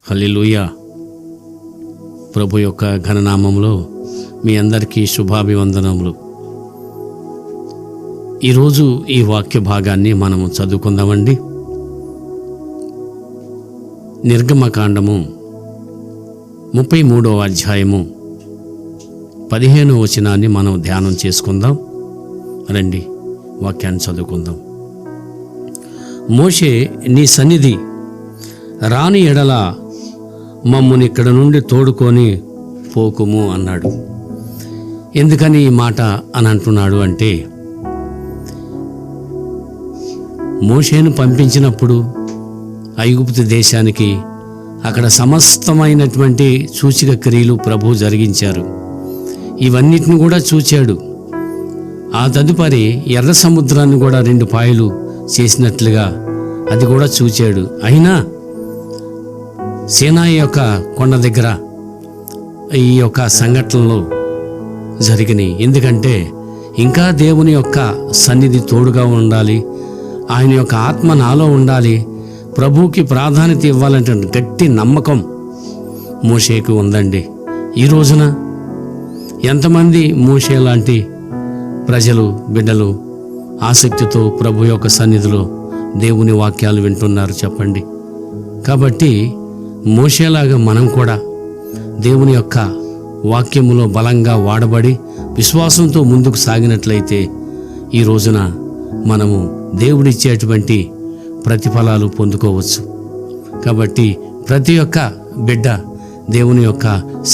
హల్లెలూయా. ప్రభు యొక్క ఘననామంలో మీ అందరికీ శుభాభివందనములు. ఈరోజు ఈ వాక్య భాగాన్ని మనము చదువుకుందామండి. నిర్గమకాండము 33వ అధ్యాయము 15వ వచనాన్ని మనం ధ్యానం చేసుకుందాం. రండి వాక్యాన్ని చదువుకుందాం. మోషే, నీ సన్నిధి రాని ఎడల మమ్ముని ఇక్కడ నుండి తోడుకొని పోకుము అన్నాడు. ఎందుకని ఈ మాట అని అంటున్నాడు అంటే, మోషేను పంపించినప్పుడు ఐగుప్తు దేశానికి అక్కడ సమస్తమైనటువంటి సూచక క్రియలు ప్రభు జరిగించారు. ఇవన్నిటిని కూడా చూచాడు. ఆ తదుపరి ఎర్ర సముద్రాన్ని కూడా 2 పాయలు చేసినట్లుగా అది కూడా చూచాడు. అయినా సీనాయి యొక్క కొండ దగ్గర ఈ యొక్క సంఘటనలు జరిగినాయి. ఎందుకంటే ఇంకా దేవుని యొక్క సన్నిధి తోడుగా ఉండాలి, ఆయన యొక్క ఆత్మ నాలో ఉండాలి, ప్రభువుకి ప్రాధాన్యత ఇవ్వాలంటే గట్టి నమ్మకం మోషేకు ఉందండి. ఈ రోజున ఎంతమంది మోషే లాంటి ప్రజలు, బిడ్డలు ఆసక్తితో ప్రభు యొక్క సన్నిధిలో దేవుని వాక్యాలు వింటున్నారు చెప్పండి. కాబట్టి మోషేలాగా మనం కూడా దేవుని యొక్క వాక్యములో బలంగా వాడబడి విశ్వాసంతో ముందుకు సాగినట్లయితే ఈ రోజున మనము దేవుడిచ్చేటువంటి ప్రతిఫలాలు పొందుకోవచ్చు. కాబట్టి ప్రతి ఒక్క బిడ్డ దేవుని యొక్క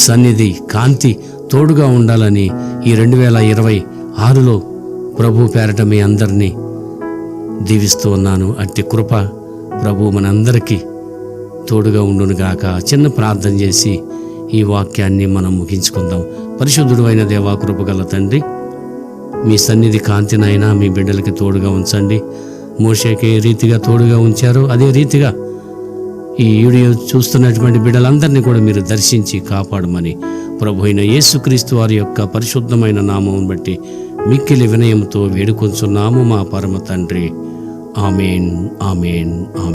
సన్నిధి, కాంతి తోడుగా ఉండాలని ఈ 2026లో ప్రభు పేరట మీ అందరినీ దీవిస్తూ ఉన్నాను. అట్టి కృప ప్రభు మనందరికీ తోడుగా ఉండునుగాక. చిన్న ప్రార్థన చేసి ఈ వాక్యాన్ని మనం ముగించుకుందాం. పరిశుద్ధుడు అయిన దేవా, కృపగల తండ్రి, మీ సన్నిధి కాంతినైనా మీ బిడ్డలకి తోడుగా ఉంచండి. మోషేకి ఏ రీతిగా తోడుగా ఉంచారో అదే రీతిగా ఈ వీడియో చూస్తున్నటువంటి బిడ్డలందరినీ కూడా మీరు దర్శించి కాపాడమని ప్రభు అయిన యేసుక్రీస్తు వారి యొక్క పరిశుద్ధమైన నామం బట్టి మిక్కిలి వినయంతో వేడుకొంచున్నాము మా పరమ తండ్రి. ఆమేన్, ఆమేన్, ఆమేన్.